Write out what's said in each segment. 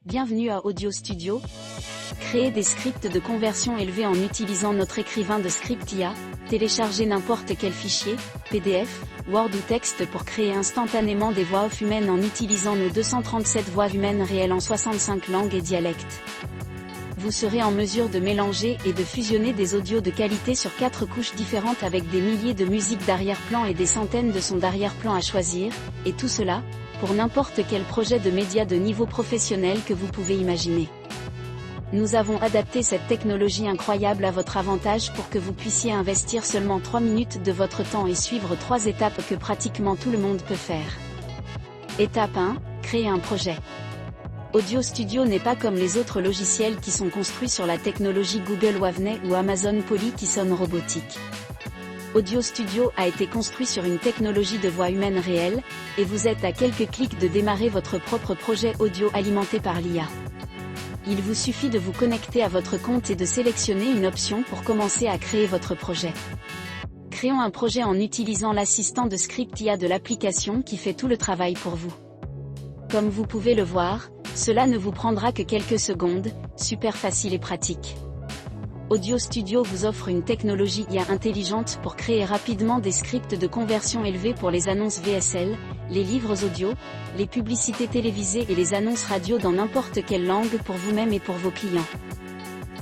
Bienvenue à Audio Studio. Créez des scripts de conversion élevés en utilisant notre écrivain de script IA. Téléchargez n'importe quel fichier, PDF, Word ou texte pour créer instantanément des voix off humaines en utilisant nos 237 voix humaines réelles en 65 langues et dialectes. Vous serez en mesure de mélanger et de fusionner des audios de qualité sur 4 couches différentes avec des milliers de musiques d'arrière-plan et des centaines de sons d'arrière-plan à choisir, et tout cela, pour n'importe quel projet de médias de niveau professionnel que vous pouvez imaginer. Nous avons adapté cette technologie incroyable à votre avantage pour que vous puissiez investir seulement 3 minutes de votre temps et suivre 3 étapes que pratiquement tout le monde peut faire. Étape 1, créer un projet. Audio Studio n'est pas comme les autres logiciels qui sont construits sur la technologie Google Waveney ou Amazon Polly qui sonne robotique. Audio Studio a été construit sur une technologie de voix humaine réelle, et vous êtes à quelques clics de démarrer votre propre projet audio alimenté par l'IA. Il vous suffit de vous connecter à votre compte et de sélectionner une option pour commencer à créer votre projet. Créons un projet en utilisant l'assistant de script IA de l'application qui fait tout le travail pour vous. Comme vous pouvez le voir, cela ne vous prendra que quelques secondes, super facile et pratique. Audio Studio vous offre une technologie IA intelligente pour créer rapidement des scripts de conversion élevés pour les annonces VSL, les livres audio, les publicités télévisées et les annonces radio dans n'importe quelle langue pour vous-même et pour vos clients.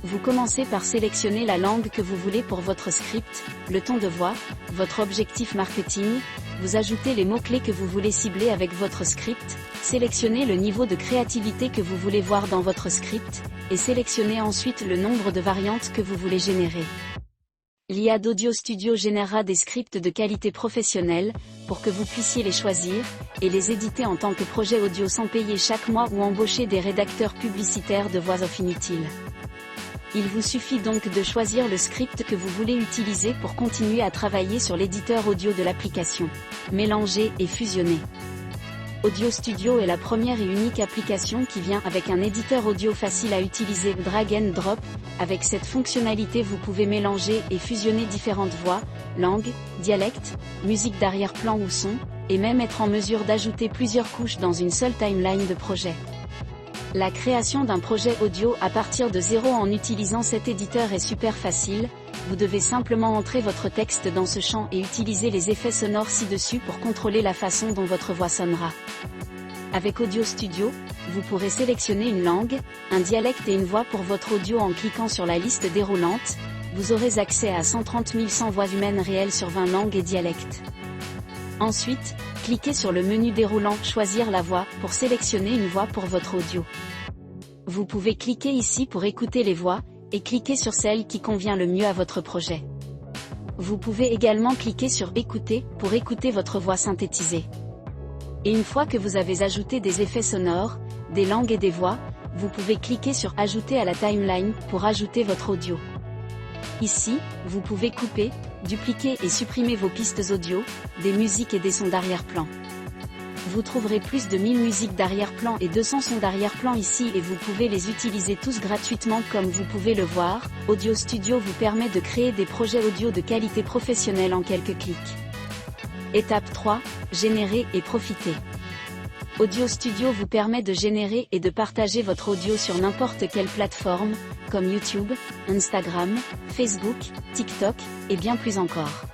Vous commencez par sélectionner la langue que vous voulez pour votre script, le ton de voix, votre objectif marketing, vous ajoutez les mots-clés que vous voulez cibler avec votre script, sélectionnez le niveau de créativité que vous voulez voir dans votre script, et sélectionnez ensuite le nombre de variantes que vous voulez générer. L'IA d'Audio Studio générera des scripts de qualité professionnelle, pour que vous puissiez les choisir, et les éditer en tant que projet audio sans payer chaque mois ou embaucher des rédacteurs publicitaires de voix off inutiles. Il vous suffit donc de choisir le script que vous voulez utiliser pour continuer à travailler sur l'éditeur audio de l'application. Mélanger et fusionner. Audio Studio est la première et unique application qui vient avec un éditeur audio facile à utiliser, drag and drop. Avec cette fonctionnalité, vous pouvez mélanger et fusionner différentes voix, langues, dialectes, musique d'arrière-plan ou son, et même être en mesure d'ajouter plusieurs couches dans une seule timeline de projet. La création d'un projet audio à partir de zéro en utilisant cet éditeur est super facile, vous devez simplement entrer votre texte dans ce champ et utiliser les effets sonores ci-dessus pour contrôler la façon dont votre voix sonnera. Avec Audio Studio, vous pourrez sélectionner une langue, un dialecte et une voix pour votre audio en cliquant sur la liste déroulante, vous aurez accès à 130 100 voix humaines réelles sur 20 langues et dialectes. Ensuite, cliquez sur le menu déroulant « Choisir la voix » pour sélectionner une voix pour votre audio. Vous pouvez cliquer ici pour écouter les voix, et cliquer sur celle qui convient le mieux à votre projet. Vous pouvez également cliquer sur « Écouter » pour écouter votre voix synthétisée. Et une fois que vous avez ajouté des effets sonores, des langues et des voix, vous pouvez cliquer sur « Ajouter à la timeline » pour ajouter votre audio. Ici, vous pouvez couper, dupliquer et supprimer vos pistes audio, des musiques et des sons d'arrière-plan. Vous trouverez plus de 1000 musiques d'arrière-plan et 200 sons d'arrière-plan ici et vous pouvez les utiliser tous gratuitement comme vous pouvez le voir. Audio Studio vous permet de créer des projets audio de qualité professionnelle en quelques clics. Étape 3, générer et profiter. Audio Studio vous permet de générer et de partager votre audio sur n'importe quelle plateforme, comme YouTube, Instagram, Facebook, TikTok, et bien plus encore.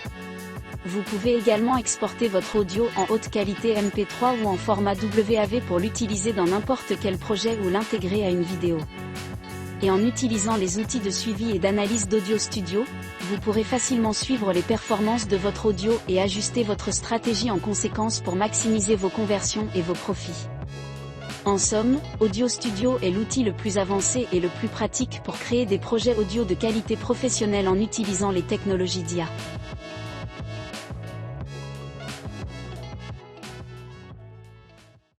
Vous pouvez également exporter votre audio en haute qualité MP3 ou en format WAV pour l'utiliser dans n'importe quel projet ou l'intégrer à une vidéo. Et en utilisant les outils de suivi et d'analyse d'Audio Studio, vous pourrez facilement suivre les performances de votre audio et ajuster votre stratégie en conséquence pour maximiser vos conversions et vos profits. En somme, Audio Studio est l'outil le plus avancé et le plus pratique pour créer des projets audio de qualité professionnelle en utilisant les technologies d'IA.